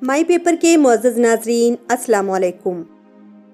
माई paper के मुअज़्ज़ज़ नाज़रीन, अस्सलाम वालेकुम।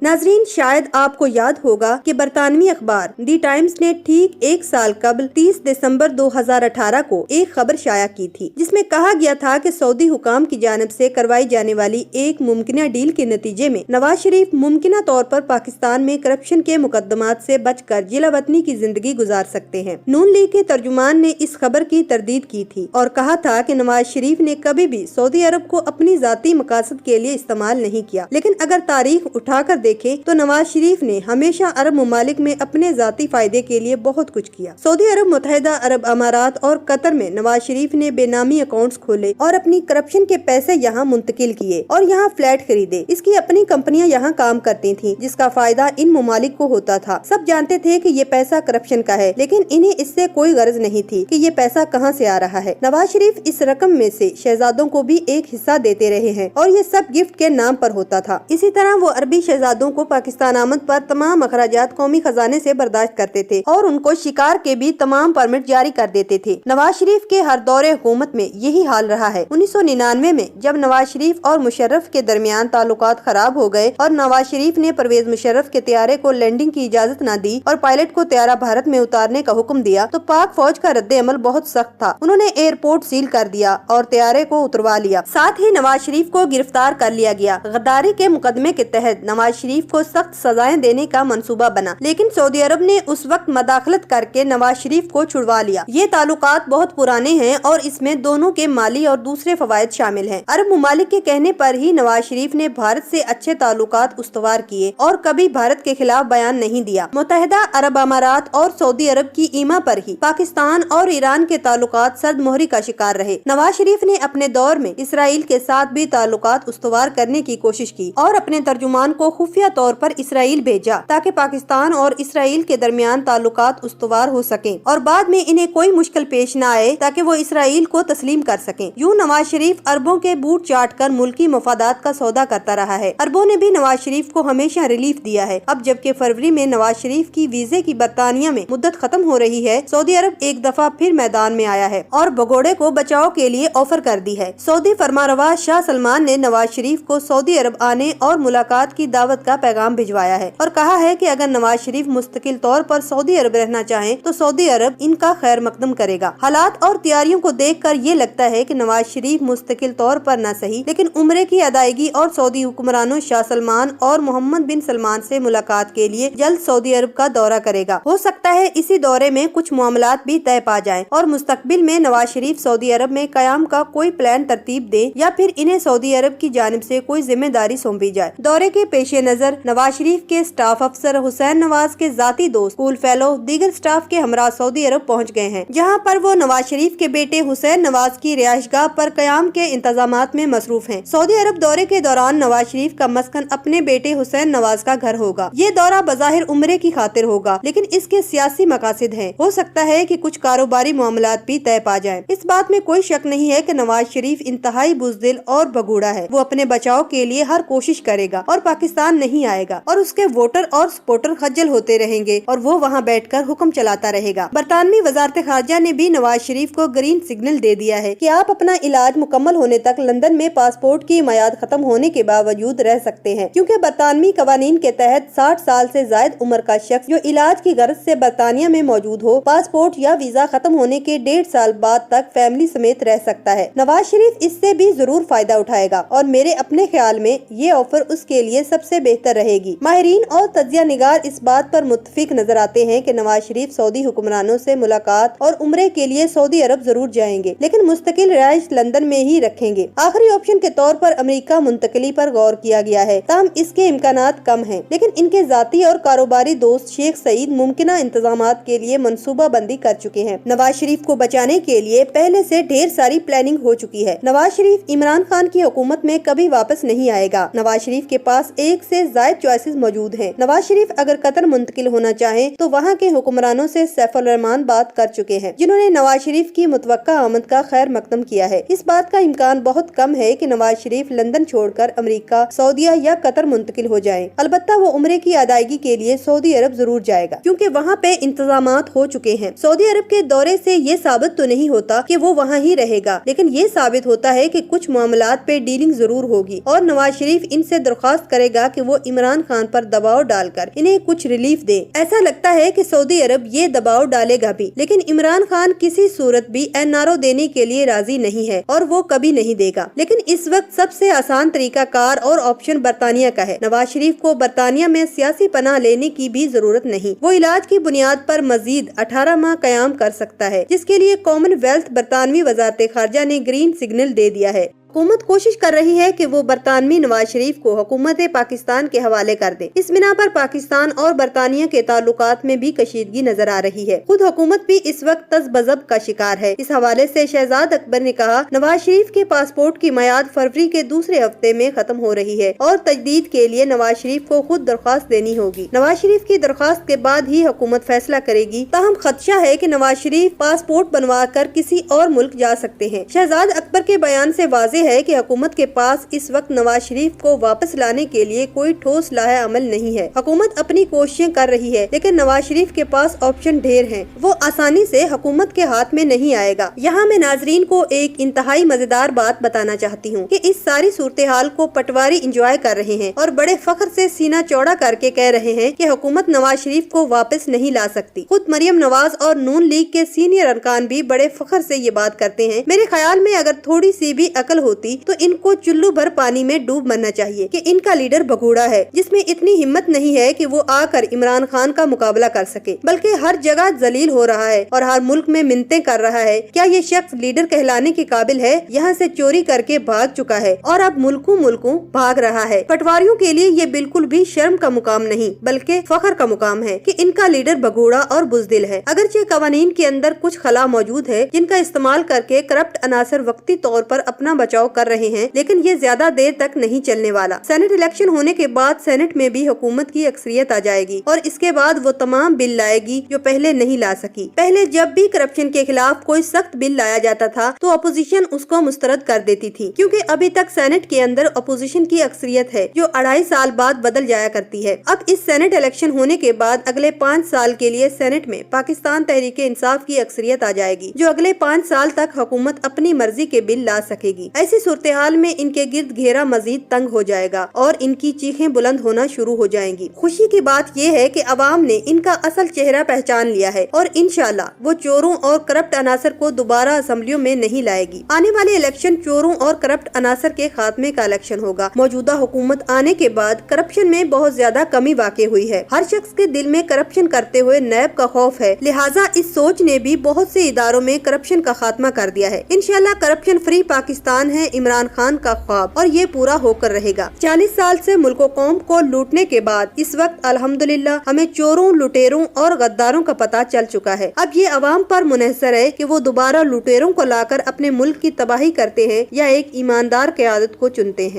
नाजरीन, शायद आपको याद होगा कि बरतानवी अखबार दी टाइम्स ने ठीक एक साल कबल 30 दिसंबर 2018 को एक खबर शाया की थी, जिसमें कहा गया था कि सऊदी हुकाम की जानिब से करवाई जाने वाली एक मुमकिना डील के नतीजे में नवाज शरीफ मुमकिना तौर पर पाकिस्तान में करप्शन के मुकदमात से बचकर जिला वतनी की जिंदगी गुजार सकते हैं। नून लीग के तर्जुमान ने इस खबर की तरदीद की थी और कहा था कि नवाज शरीफ ने कभी भी सऊदी अरब को अपनी जाती मकासद के लिए इस्तेमाल नहीं किया, लेकिन अगर तारीख उठाकर देखें तो नवाज शरीफ ने हमेशा अरब ममालिक में अपने जाती फायदे के लिए बहुत कुछ किया। सऊदी अरब, मुत्तहिदा अरब अमारात और कतर में नवाज शरीफ ने बेनामी अकाउंट्स खोले और अपनी करप्शन के पैसे यहाँ मुंतकिल किए और यहाँ फ्लैट खरीदे। इसकी अपनी कंपनियां यहाँ काम करती थीं, जिसका फायदा इन ममालिक को होता था। सब जानते थे कि ये पैसा करप्शन का है, लेकिन इन्हें इससे कोई गर्ज नहीं थी कि ये पैसा कहाँ से आ रहा है। नवाज शरीफ इस रकम में से शहजादों को भी एक हिस्सा देते रहे हैं और ये सब गिफ्ट के नाम पर होता था। इसी तरह वो अरबी शहजादों को पाकिस्तान आमद पर तमाम अखराजात कौमी खजाने से बर्दाश्त करते थे और उनको शिकार के भी तमाम परमिट जारी कर देते थे। नवाज शरीफ के हर दौरे हुकूमत में यही हाल रहा है। 1999 में जब नवाज शरीफ और मुशर्रफ के दरमियान ताल्लुकात खराब हो गए और नवाज शरीफ ने परवेज मुशर्रफ के तैयारे को लैंडिंग की इजाजत न दी और पायलट को तैयारा भारत में उतारने का हुक्म दिया, तो पाक फौज का रद्द अमल बहुत सख्त था। उन्होंने एयरपोर्ट सील कर दिया और तैयारे को उतरवा लिया। साथ ही नवाज शरीफ को गिरफ्तार कर लिया गया। गद्दारी के मुकदमे के तहत नवाज शरीफ को सख्त सजाएं देने का मंसूबा बना, लेकिन सऊदी अरब ने उस वक्त मदाखलत करके नवाज शरीफ को छुड़वा लिया। ये ताल्लुकात बहुत पुराने हैं और इसमें दोनों के माली और दूसरे फवायद शामिल हैं। अरब मुमालिक के कहने पर ही नवाज शरीफ ने भारत से अच्छे ताल्लुकात उस्तवार किए और कभी भारत के खिलाफ बयान नहीं दिया। मुत्तहिदा अरब अमारात और सऊदी अरब की ईमा पर ही पाकिस्तान और ईरान के ताल्लुकात सर्द मोहरी का शिकार रहे। नवाज शरीफ ने अपने दौर में इसराइल के साथ भी ताल्लुकात उस्तवार करने की कोशिश की और अपने तर्जुमान को खुफिया तौर पर इसराइल भेजा ताकि पाकिस्तान और इसराइल के दरमियान ताल्लुकात उस्तवार हो सकें और बाद में इन्हें कोई मुश्किल पेश न आए ताकि वो इसराइल को तस्लीम कर सकें। यूं नवाज शरीफ अरबों के बूट चाट कर मुल्की मफादात का सौदा करता रहा है। अरबों ने भी नवाज शरीफ को हमेशा रिलीफ दिया है। अब जबकि फरवरी में नवाज शरीफ की वीजे की बरतानिया में मुद्दत खत्म हो रही है, सऊदी अरब एक दफा फिर मैदान में आया है और भगोड़े को बचाव के लिए ऑफर कर दी है। सऊदी फरमारवा शाह सलमान ने नवाज शरीफ को सऊदी अरब आने और मुलाकात की दावत का पैगाम भिजवाया है और कहा है कि अगर नवाज शरीफ मुस्तकिल तौर पर सऊदी अरब रहना चाहें तो सऊदी अरब इनका खैर मकदम करेगा। हालात और तैयारियों को देखकर ये लगता है कि नवाज शरीफ मुस्तकिल तौर पर न सही, लेकिन उम्रे की अदायगी और सऊदी हुक्मरानों शाह सलमान और मोहम्मद बिन सलमान से मुलाकात के लिए जल्द सऊदी अरब का दौरा करेगा। हो सकता है इसी दौरे में कुछ मामलात भी तय पा जाएं और मुस्तकबिल में नवाज शरीफ सऊदी अरब में कयाम का कोई प्लान तरतीब दे या फिर इन्हें सऊदी अरब की जानिब से कोई जिम्मेदारी सौंपी जाए। दौरे के पेश नजर नवाज शरीफ के स्टाफ अफसर हुसैन नवाज के जाती दोस्त, स्कूल फेलो, दीगर स्टाफ के हमरा सऊदी अरब पहुंच गए हैं, जहां पर वो नवाज शरीफ के बेटे हुसैन नवाज की रिहाइशगाह पर कयाम के इंतजामात में मसरूफ हैं। सऊदी अरब दौरे के दौरान नवाज शरीफ का मस्कन अपने बेटे हुसैन नवाज का घर होगा। ये दौरा बज़ाहिर उम्रे की खातिर होगा, लेकिन इसके सियासी मकासद हैं। हो सकता है कि कुछ कारोबारी मामलात भी तय पा जाएं। इस बात में कोई शक नहीं है कि नवाज शरीफ इंतहाई बुज़दिल और भगूड़ा है। वो अपने बचाव के लिए हर कोशिश करेगा और पाकिस्तान नहीं आएगा और उसके वोटर और सपोर्टर खज्जल होते रहेंगे और वो वहाँ बैठकर हुक्म चलाता रहेगा। बरतानवी वजारत खारजा ने भी नवाज शरीफ को ग्रीन सिग्नल दे दिया है कि आप अपना इलाज मुकम्मल होने तक लंदन में पासपोर्ट की मियाद खत्म होने के बावजूद रह सकते हैं, क्योंकि बरतानवी कवानीन के तहत 60 साल से जायद उम्र का शख्स जो इलाज की गर्ज से बरतानिया में मौजूद हो, पासपोर्ट या वीजा खत्म होने के 1.5 साल बाद तक फैमिली समेत रह सकता है। नवाज शरीफ इससे भी जरूर फायदा उठाएगा और मेरे अपने ख्याल में ये ऑफर उसके लिए सबसे बेहतर रहेगी। माहिरीन और तज्जिया निगार इस बात पर मुत्तफिक नजर आते हैं कि नवाज शरीफ सऊदी हुक्मरानों से मुलाकात और उम्रे के लिए सऊदी अरब जरूर जाएंगे, लेकिन मुस्तकिल रिहाइश लंदन में ही रखेंगे। आखिरी ऑप्शन के तौर पर अमेरिका मुंतकली पर गौर किया गया है, ताहम इसके इम्कानात कम हैं, लेकिन इनके जाती और कारोबारी दोस्त शेख सईद मुमकिना इंतजामात के लिए मनसूबा बंदी कर चुके हैं। नवाज शरीफ को बचाने के लिए पहले से ढेर सारी प्लानिंग हो चुकी है। नवाज शरीफ इमरान खान की हुकूमत में कभी वापस नहीं आएगा। नवाज शरीफ के पास एक से से जायद चॉइसेस मौजूद हैं। नवाज शरीफ अगर कतर मुंतकिल होना चाहें तो वहाँ के हुक्मरानों से सैफुल रहमान बात कर चुके हैं, जिन्होंने नवाज शरीफ की मुतवक्का आमद का खैर मकदम किया है। इस बात का इम्कान बहुत कम है कि नवाज शरीफ लंदन छोड़कर अमेरिका, सऊदीया या कतर मुंतकिल हो जाएं। अलबत्ता वो उम्रे की अदायगी के लिए सऊदी अरब जरूर जाएगा, क्योंकि वहाँ पे इंतजामात हो चुके हैं। सऊदी अरब के दौरे से ये साबित तो नहीं होता कि वो वहाँ ही रहेगा, लेकिन ये साबित होता है कि कुछ मामलात पे डीलिंग जरूर होगी और नवाज शरीफ इनसे दरख्वास्त करेगा कि वो इमरान खान पर दबाव डालकर इन्हें कुछ रिलीफ दे। ऐसा लगता है कि सऊदी अरब ये दबाव डालेगा भी, लेकिन इमरान खान किसी सूरत भी एनआरओ देने के लिए राजी नहीं है और वो कभी नहीं देगा। लेकिन इस वक्त सबसे आसान तरीका कार और ऑप्शन बरतानिया का है। नवाज शरीफ को बरतानिया में सियासी पनाह लेने की भी जरूरत नहीं। वो इलाज की बुनियाद पर मजीद 18 माह कयाम कर सकता है, जिसके लिए कॉमनवेल्थ बरतानवी वजारत खारजा ने ग्रीन सिग्नल दे दिया है। हुकूमत कोशिश कर रही है कि वो बरतानवी नवाज शरीफ को हुकूमत पाकिस्तान के हवाले कर दे। इस बिना पर पाकिस्तान और बरतानिया के ताल्लुकात में भी कशीदगी नजर आ रही है। खुद हुकूमत भी इस वक्त तज़बज़ब का शिकार है। इस हवाले से शहजाद अकबर ने कहा, नवाज शरीफ के पासपोर्ट की मियाद फरवरी के दूसरे हफ्ते में खत्म हो रही है और तजदीद के लिए नवाज शरीफ को खुद दरख्वास्त देनी होगी। नवाज शरीफ की दरख्वास्त के बाद ही हुकूमत फैसला करेगी। ताहम खदशा है कि नवाज शरीफ पासपोर्ट बनवा कर किसी और मुल्क जा सकते हैं। शहजाद अकबर के बयान से वाज़ेह है कि हुकूमत के पास इस वक्त नवाज शरीफ को वापस लाने के लिए कोई ठोस लाहे अमल नहीं है। हुकूमत अपनी कोशिशें कर रही है, लेकिन नवाज शरीफ के पास ऑप्शन ढेर हैं। वो आसानी से हुकूमत के हाथ में नहीं आएगा। यहाँ मैं नाजरीन को एक इंतहाई मजेदार बात बताना चाहती हूँ कि इस सारी सूरत हाल को पटवारी इंजॉय कर रहे हैं और बड़े फख्र से सीना चौड़ा करके कह रहे हैं कि हुकूमत नवाज शरीफ को वापस नहीं ला सकती। खुद मरियम नवाज और नून लीग के सीनियर अरकान भी बड़े फख्र से ये बात करते हैं। मेरे ख्याल में अगर थोड़ी सी भी अकल होती तो इनको चुल्लू भर पानी में डूब मरना चाहिए कि इनका लीडर भगोड़ा है, जिसमें इतनी हिम्मत नहीं है कि वो आकर इमरान खान का मुकाबला कर सके, बल्कि हर जगह जलील हो रहा है और हर मुल्क में मिन्नतें कर रहा है। क्या ये शख्स लीडर कहलाने के काबिल है? यहाँ से चोरी करके भाग चुका है और अब मुल्कों भाग रहा है। पटवारियों के लिए ये बिल्कुल भी शर्म का मुकाम नहीं, बल्कि फख्र का मुकाम है कि इनका लीडर भगोड़ा और बुज़दिल है। अगरचे कवानीन के अंदर कुछ खला मौजूद है, जिनका इस्तेमाल करके करप्ट अनासर वक्ती तौर पर अपना बचाव कर रहे हैं, लेकिन ये ज्यादा देर तक नहीं चलने वाला। सेनेट इलेक्शन होने के बाद सेनेट में भी हुकूमत की अक्सरियत आ जाएगी और इसके बाद वो तमाम बिल लाएगी जो पहले नहीं ला सकी। पहले जब भी करप्शन के खिलाफ कोई सख्त बिल लाया जाता था तो अपोजिशन उसको मुस्तरद कर देती थी, क्योंकि अभी तक सेनेट के अंदर अपोजिशन की अक्सरियत है जो 2.5 साल बाद बदल जाया करती है। अब इस सेनेट इलेक्शन होने के बाद अगले 5 साल के लिए सेनेट में पाकिस्तान तहरीक इंसाफ की अक्सरियत आ जाएगी, जो अगले 5 साल तक हुकूमत अपनी मर्जी के बिल ला सकेगी। ऐसी सूरत हाल में इनके गिर्द घेरा मजीद तंग हो जाएगा और इनकी चीखें बुलंद होना शुरू हो जाएंगी। खुशी की बात यह है कि अवाम ने इनका असल चेहरा पहचान लिया है और इंशाल्लाह वो चोरों और करप्ट अनासर को दोबारा असेंबलियों में नहीं लाएगी। आने वाले इलेक्शन चोरों और करप्ट अनासर के खात्मे का इलेक्शन होगा। मौजूदा हुकूमत आने के बाद करप्शन में बहुत ज्यादा कमी वाक़ई हुई है। हर शख्स के दिल में करप्शन करते हुए नैब का खौफ है, लिहाजा इस सोच ने भी बहुत से इदारों में करप्शन का खात्मा कर दिया है। इंशाल्लाह करप्शन फ्री पाकिस्तान है इमरान खान का ख्वाब और ये पूरा होकर रहेगा। 40 साल से मुल्क कौम को लूटने के बाद इस वक्त अल्हम्दुलिल्लाह हमें चोरों, लुटेरों और गद्दारों का पता चल चुका है। अब ये अवाम पर मुनहसर है कि वो दोबारा लुटेरों को लाकर अपने मुल्क की तबाही करते हैं या एक ईमानदार क़यादत को चुनते हैं।